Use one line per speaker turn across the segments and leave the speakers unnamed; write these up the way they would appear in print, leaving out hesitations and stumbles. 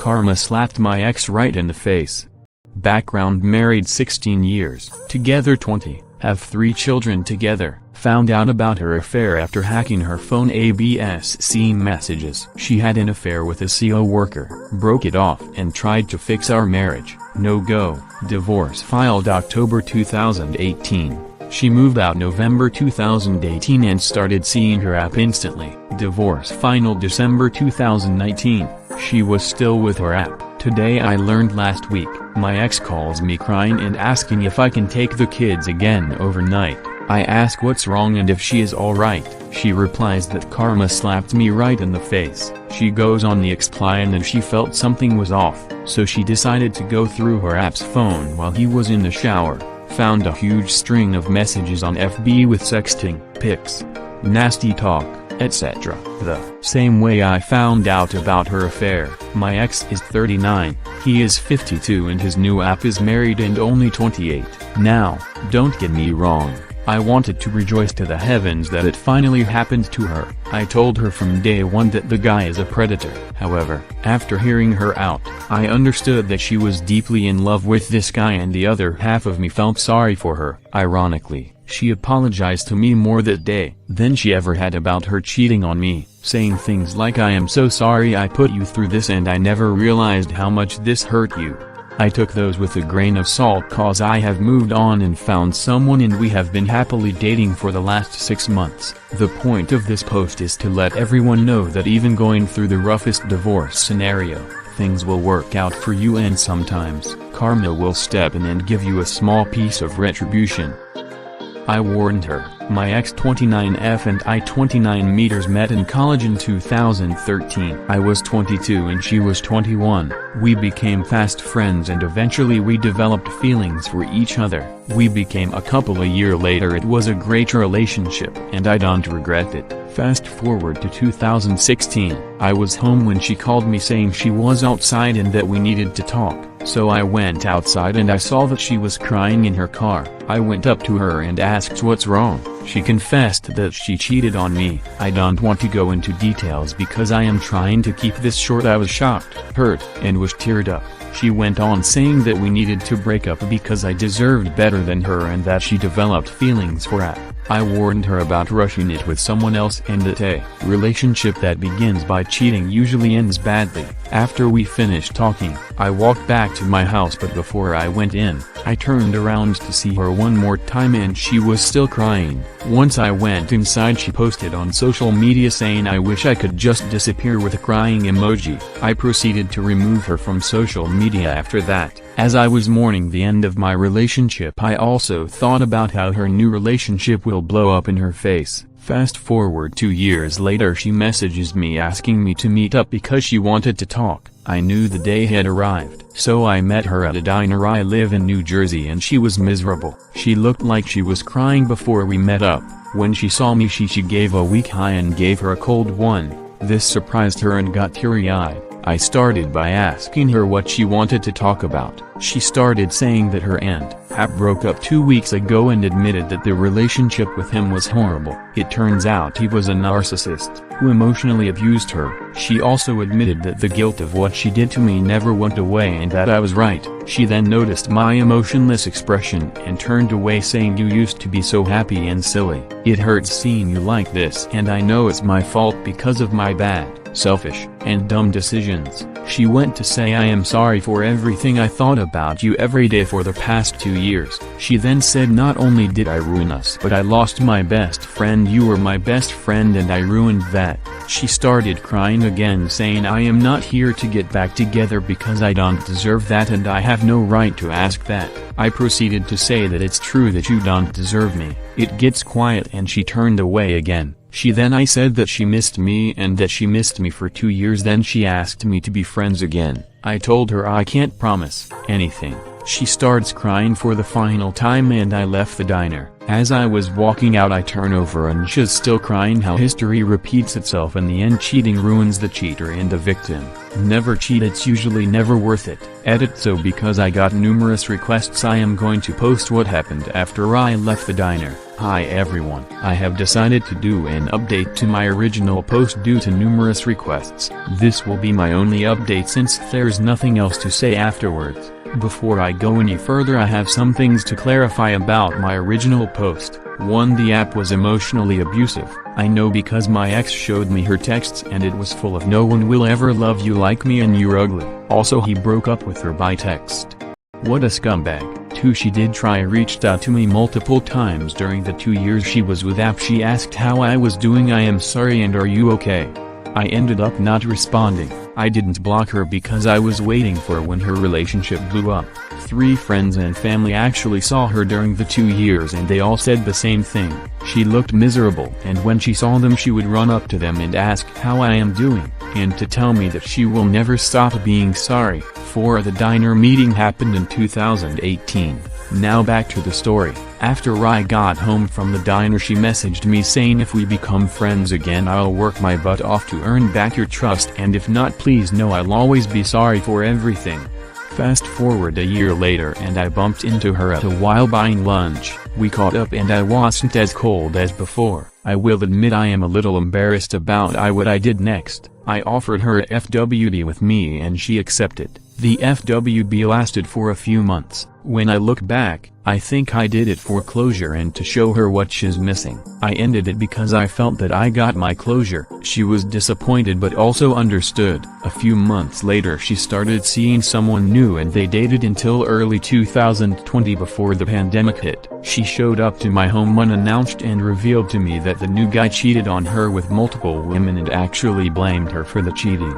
Karma slapped my ex right in the face. Background: married 16 years, together 20, have 3 children together. Found out about her affair after hacking her phone ABS-C messages. She had an affair with a CO worker, broke it off and tried to fix our marriage. No go. Divorce filed October 2018. She moved out November 2018 and started seeing her app instantly. Divorce final December 2019. She was still with her app. Today I learned last week. My ex calls me crying and asking if I can take the kids again overnight. I ask what's wrong and if she is alright. She replies that Karma slapped me right in the face. She goes on the explain and she felt something was off, so she decided to go through her app's phone while he was in the shower. Found a huge string of messages on FB with sexting, pics, nasty talk, etc. The same way I found out about her affair. My ex is 39, he is 52 and his new app is married and only 28. Now, don't get me wrong, I wanted to rejoice to the heavens that it finally happened to her. I told her from day one that the guy is a predator. However, after hearing her out, I understood that she was deeply in love with this guy and the other half of me felt sorry for her. Ironically, she apologized to me more that day than she ever had about her cheating on me, saying things like, "I am so sorry I put you through this and I never realized how much this hurt you." I took those with a grain of salt cause I have moved on and found someone and we have been happily dating for the last 6 months. The point of this post is to let everyone know that even going through the roughest divorce scenario, things will work out for you and sometimes, karma will step in and give you a small piece of retribution. I warned her. My ex 29F and I 29 meters met in college in 2013. I was 22 and she was 21. We became fast friends and eventually we developed feelings for each other. We became a couple a year later. It was a great relationship and I don't regret it. Fast forward to 2016. I was home when she called me saying she was outside and that we needed to talk. So I went outside and I saw that she was crying in her car. I went up to her and asked what's wrong. She confessed that she cheated on me. I don't want to go into details because I am trying to keep this short. I was shocked, hurt, and was teared up. She went on saying that we needed to break up because I deserved better than her and that she developed feelings for us. I warned her about rushing it with someone else and that a relationship that begins by cheating usually ends badly. After we finished talking, I walked back to my house, but before I went in, I turned around to see her one more time and she was still crying. Once I went inside, she posted on social media saying I wish I could just disappear with a crying emoji. I proceeded to remove her from social media after that. As I was mourning the end of my relationship, I also thought about how her new relationship will blow up in her face. Fast forward 2 years later, she messages me asking me to meet up because she wanted to talk. I knew the day had arrived, so I met her at a diner. I live in New Jersey and she was miserable. She looked like she was crying before we met up. When she saw me, she gave a weak hi and gave her a cold one. This surprised her and got teary-eyed. I started by asking her what she wanted to talk about. She started saying that her and app broke up 2 weeks ago and admitted that the relationship with him was horrible. It turns out he was a narcissist who emotionally abused her. She also admitted that the guilt of what she did to me never went away and that I was right. She then noticed my emotionless expression and turned away, saying, "You used to be so happy and silly. It hurts seeing you like this and I know it's my fault because of my bad, selfish, and dumb decisions." She went to say, "I am sorry for everything I thought about you every day for the past 2 years. She then said, "Not only did I ruin us, but I lost my best friend. You were my best friend and I ruined that." She started crying again, saying, "I am not here to get back together because I don't deserve that and I have no right to ask that." I proceeded to say that it's true that you don't deserve me. It gets quiet and she turned away again. I said that she missed me and that she missed me for 2 years. Then she asked me to be friends again. I told her I can't promise anything. She starts crying for the final time and I left the diner. As I was walking out, I turn over and she's still crying. How history repeats itself. In the end, cheating ruins the cheater and the victim. Never cheat, it's usually never worth it. Edit. So because I got numerous requests, I am going to post what happened after I left the diner. Hi everyone, I have decided to do an update to my original post due to numerous requests. This will be my only update since there's nothing else to say afterwards. Before I go any further, I have some things to clarify about my original post. 1. The app was emotionally abusive. I know because my ex showed me her texts and it was full of "no one will ever love you like me and you're ugly." Also, he broke up with her by text. What a scumbag. 2. She did try reached out to me multiple times during the 2 years she was with app. She asked how I was doing. I am sorry and are you okay? I ended up not responding. I didn't block her because I was waiting for when her relationship blew up. 3. Friends and family actually saw her during the 2 years and they all said the same thing. She looked miserable and when she saw them she would run up to them and ask how I am doing, and to tell me that she will never stop being sorry. 4. The diner meeting happened in 2018. Now back to the story. After I got home from the diner she messaged me saying if we become friends again I'll work my butt off to earn back your trust, and if not please know I'll always be sorry for everything. Fast forward a year later and I bumped into her at a while buying lunch. We caught up and I wasn't as cold as before. I will admit I am a little embarrassed about what I did next. I offered her a FWB with me and she accepted. The FWB lasted for a few months. When I look back, I think I did it for closure and to show her what she's missing. I ended it because I felt that I got my closure. She was disappointed but also understood. A few months later she started seeing someone new and they dated until early 2020 before the pandemic hit. She showed up to my home unannounced and revealed to me that the new guy cheated on her with multiple women and actually blamed her for the cheating.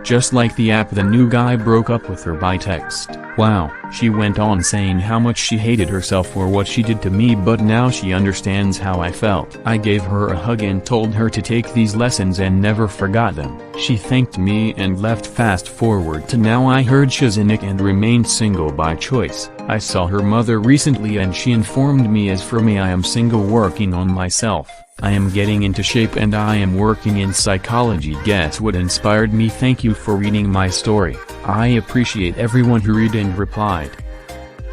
Just like the app, the new guy broke up with her by text. Wow, she went on saying how much she hated herself for what she did to me, but now she understands how I felt. I gave her a hug and told her to take these lessons and never forgot them. She thanked me and left. Fast forward to now, I heard she's in it and remained single by choice. I saw her mother recently and she informed me as for me I am single working on myself. I am getting into shape and I am working in psychology. Guess what inspired me? Thank you for reading my story. I appreciate everyone who read and replied.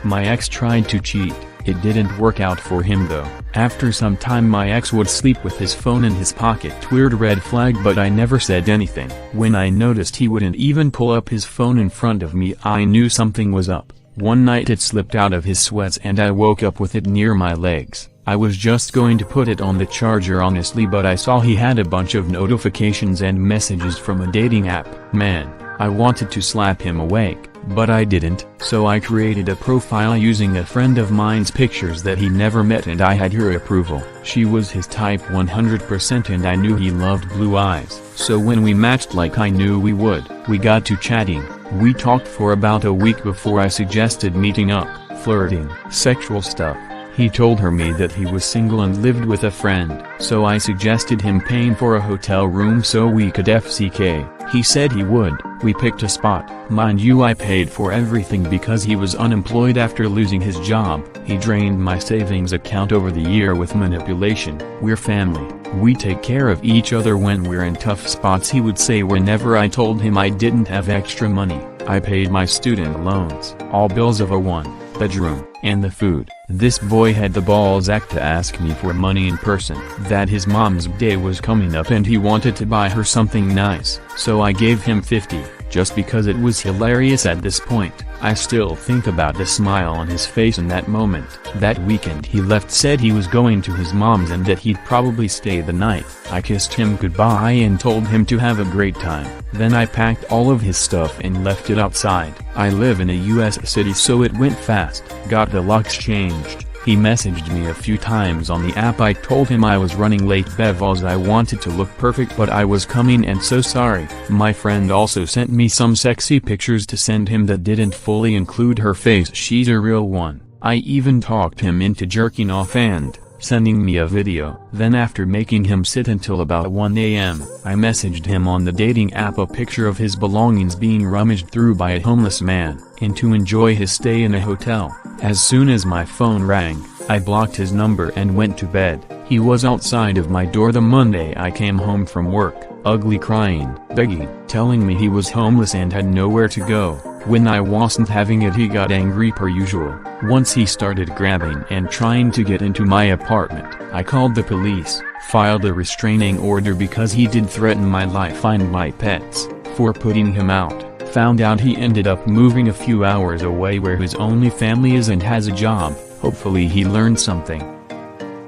My ex tried to cheat. It didn't work out for him though. After some time my ex would sleep with his phone in his pocket. Weird red flag, but I never said anything. When I noticed he wouldn't even pull up his phone in front of me, I knew something was up. One night it slipped out of his sweats and I woke up with it near my legs. I was just going to put it on the charger honestly, but I saw he had a bunch of notifications and messages from a dating app. Man, I wanted to slap him awake, but I didn't. So I created a profile using a friend of mine's pictures that he never met and I had her approval. She was his type 100% and I knew he loved blue eyes. So when we matched like I knew we would, we got to chatting. We talked for about a week before I suggested meeting up. Flirting, sexual stuff. He told me that he was single and lived with a friend, so I suggested him paying for a hotel room so we could FCK. He said he would. We picked a spot. Mind you, I paid for everything because he was unemployed after losing his job. He drained my savings account over the year with manipulation. We're family. We take care of each other when we're in tough spots, he would say whenever I told him I didn't have extra money. I paid my student loans, all bills of a one-bedroom, and the food. This boy had the balls to ask me for money in person. That his mom's day was coming up and he wanted to buy her something nice, so I gave him $50, just because it was hilarious at this point. I still think about the smile on his face in that moment. That weekend he left, said he was going to his mom's and that he'd probably stay the night. I kissed him goodbye and told him to have a great time. Then I packed all of his stuff and left it outside. I live in a US city so it went fast. Got the locks changed. He messaged me a few times on the app. I told him I was running late because I wanted to look perfect, but I was coming and so sorry. My friend also sent me some sexy pictures to send him that didn't fully include her face. She's a real one. I even talked him into jerking off and sending me a video. Then after making him sit until about 1 AM, I messaged him on the dating app a picture of his belongings being rummaged through by a homeless man, and to enjoy his stay in a hotel. As soon as my phone rang, I blocked his number and went to bed. He was outside of my door the Monday I came home from work, ugly, crying, begging, telling me he was homeless and had nowhere to go. When I wasn't having it, he got angry per usual. Once he started grabbing and trying to get into my apartment. I called the police, filed a restraining order because he did threaten my life and my pets, for putting him out. Found out he ended up moving a few hours away where his only family is and has a job. Hopefully he learned something.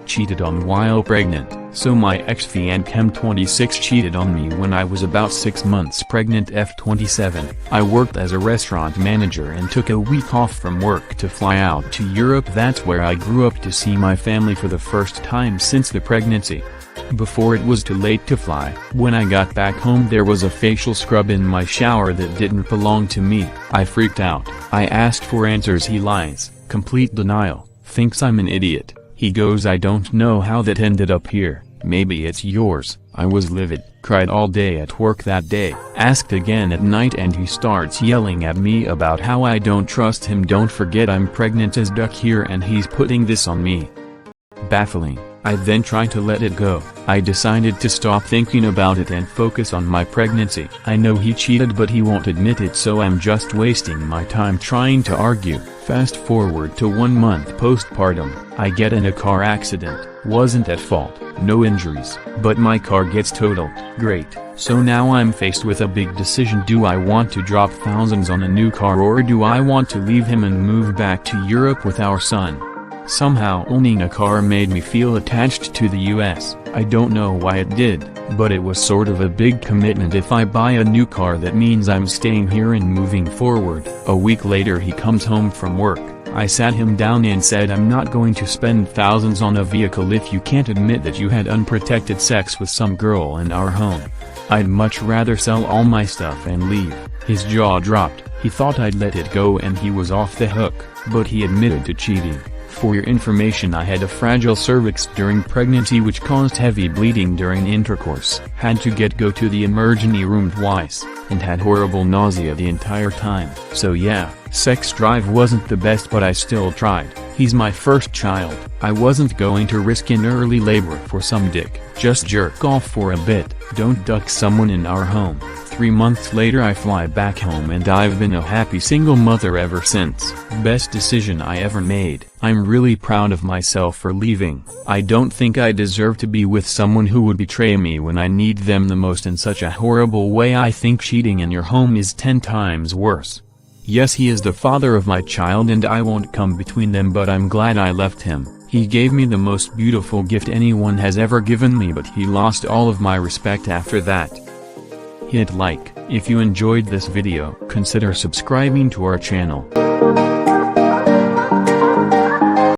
Cheated on while pregnant. So my ex-fiancé Chem26 cheated on me when I was about 6 months pregnant. F27. I worked as a restaurant manager and took a week off from work to fly out to Europe. That's where I grew up to see my family for the first time since the pregnancy. Before it was too late to fly, when I got back home there was a facial scrub in my shower that didn't belong to me. I freaked out. I asked for answers. He lies, complete denial, thinks I'm an idiot. He goes, I don't know how that ended up here, maybe it's yours. I was livid, cried all day at work that day, asked again at night, and he starts yelling at me about how I don't trust him. Don't forget I'm pregnant as duck here and he's putting this on me. Baffling. I then tried to let it go. I decided to stop thinking about it and focus on my pregnancy. I know he cheated but he won't admit it, so I'm just wasting my time trying to argue. Fast forward to 1 month postpartum, I get in a car accident. Wasn't at fault, no injuries, but my car gets totaled. Great. So now I'm faced with a big decision. Do I want to drop thousands on a new car, or do I want to leave him and move back to Europe with our son? Somehow owning a car made me feel attached to the US. I don't know why it did, but it was sort of a big commitment. If I buy a new car, that means I'm staying here and moving forward. A week later he comes home from work. I sat him down and said, I'm not going to spend thousands on a vehicle if you can't admit that you had unprotected sex with some girl in our home. I'd much rather sell all my stuff and leave. His jaw dropped. He thought I'd let it go and he was off the hook, but he admitted to cheating. For your information, I had a fragile cervix during pregnancy which caused heavy bleeding during intercourse. Had to go to the emergency room twice, and had horrible nausea the entire time. So yeah, sex drive wasn't the best, but I still tried. He's my first child. I wasn't going to risk an early labor for some dick. Just jerk off for a bit. Don't duck someone in our home. 3 months later I fly back home and I've been a happy single mother ever since. Best decision I ever made. I'm really proud of myself for leaving. I don't think I deserve to be with someone who would betray me when I need them the most in such a horrible way. I think cheating in your home is 10 times worse. Yes, he is the father of my child and I won't come between them, but I'm glad I left him. He gave me the most beautiful gift anyone has ever given me, but he lost all of my respect after that. Hit like if you enjoyed this video. Consider subscribing to our channel.